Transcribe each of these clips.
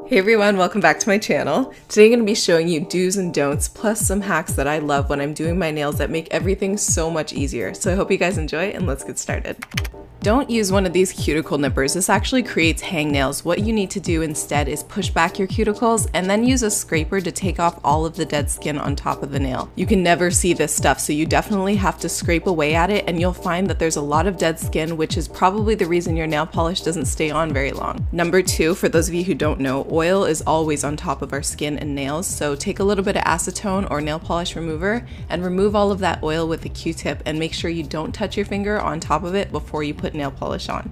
Hey everyone, welcome back to my channel. Today I'm going to be showing you do's and don'ts plus some hacks that I love when I'm doing my nails that make everything so much easier. So I hope you guys enjoy and let's get started. Don't use one of these cuticle nippers. This actually creates hangnails. What you need to do instead is push back your cuticles and then use a scraper to take off all of the dead skin on top of the nail. You can never see this stuff, so you definitely have to scrape away at it and you'll find that there's a lot of dead skin, which is probably the reason your nail polish doesn't stay on very long. Number two, for those of you who don't know, oil is always on top of our skin and nails, so take a little bit of acetone or nail polish remover and remove all of that oil with a Q-tip and make sure you don't touch your finger on top of it before you put nail polish on.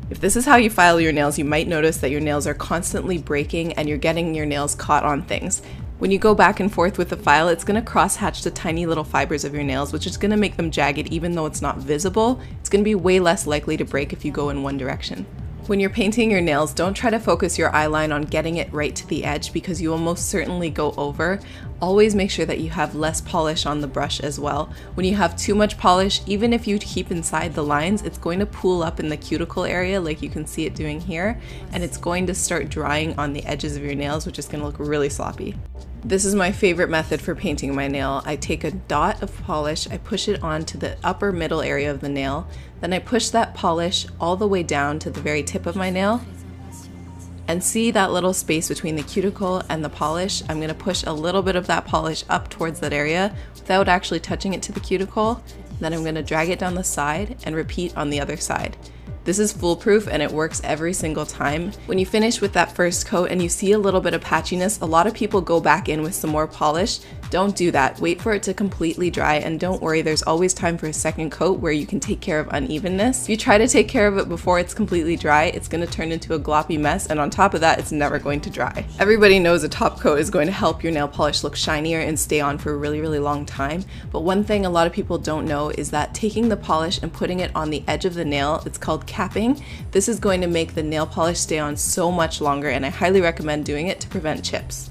If this is how you file your nails, you might notice that your nails are constantly breaking and you're getting your nails caught on things. When you go back and forth with the file, it's going to cross-hatch the tiny little fibers of your nails, which is going to make them jagged even though it's not visible. It's going to be way less likely to break if you go in one direction. When you're painting your nails, don't try to focus your eyeline on getting it right to the edge because you will most certainly go over. Always make sure that you have less polish on the brush as well. When you have too much polish, even if you keep inside the lines, it's going to pool up in the cuticle area like you can see it doing here, and it's going to start drying on the edges of your nails, which is going to look really sloppy. This is my favorite method for painting my nail. I take a dot of polish, I push it onto the upper middle area of the nail, then I push that polish all the way down to the very tip of my nail. And see that little space between the cuticle and the polish? I'm going to push a little bit of that polish up towards that area without actually touching it to the cuticle. Then I'm going to drag it down the side and repeat on the other side. This is foolproof and it works every single time. When you finish with that first coat and you see a little bit of patchiness, a lot of people go back in with some more polish. Don't do that. Wait for it to completely dry, and don't worry, there's always time for a second coat where you can take care of unevenness. If you try to take care of it before it's completely dry, it's going to turn into a gloppy mess, and on top of that, it's never going to dry. Everybody knows a top coat is going to help your nail polish look shinier and stay on for a really, really long time. But one thing a lot of people don't know is that taking the polish and putting it on the edge of the nail, it's called capping. This is going to make the nail polish stay on so much longer, and I highly recommend doing it to prevent chips.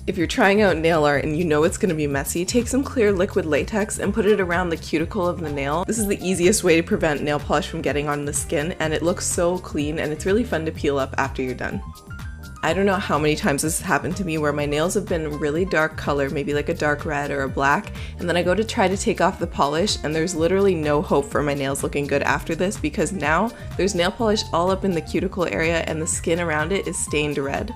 If you're trying out nail art and you know it's going to be messy, take some clear liquid latex and put it around the cuticle of the nail. This is the easiest way to prevent nail polish from getting on the skin, and it looks so clean and it's really fun to peel up after you're done. I don't know how many times this has happened to me where my nails have been really dark color, maybe like a dark red or a black, and then I go to try to take off the polish and there's literally no hope for my nails looking good after this because now there's nail polish all up in the cuticle area and the skin around it is stained red.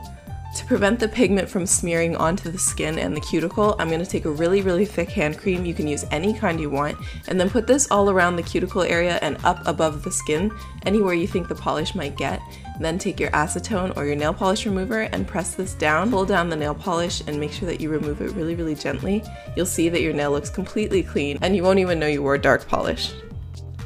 To prevent the pigment from smearing onto the skin and the cuticle, I'm going to take a really, really thick hand cream, you can use any kind you want, and then put this all around the cuticle area and up above the skin, anywhere you think the polish might get. Then take your acetone or your nail polish remover and press this down, pull down the nail polish and make sure that you remove it really, really gently. You'll see that your nail looks completely clean and you won't even know you wore dark polish.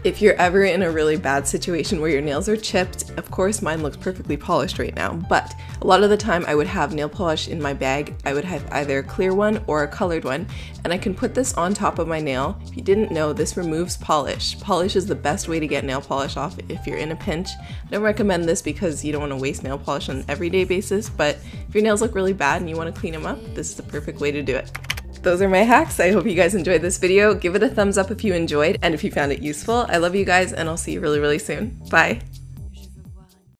If you're ever in a really bad situation where your nails are chipped, of course mine looks perfectly polished right now, but a lot of the time I would have nail polish in my bag. I would have either a clear one or a colored one, and I can put this on top of my nail. If you didn't know, this removes polish. Polish is the best way to get nail polish off if you're in a pinch. I don't recommend this because you don't want to waste nail polish on an everyday basis, but if your nails look really bad and you want to clean them up, this is the perfect way to do it. Those are my hacks. I hope you guys enjoyed this video. Give it a thumbs up if you enjoyed and if you found it useful. I love you guys and I'll see you really, really soon. Bye.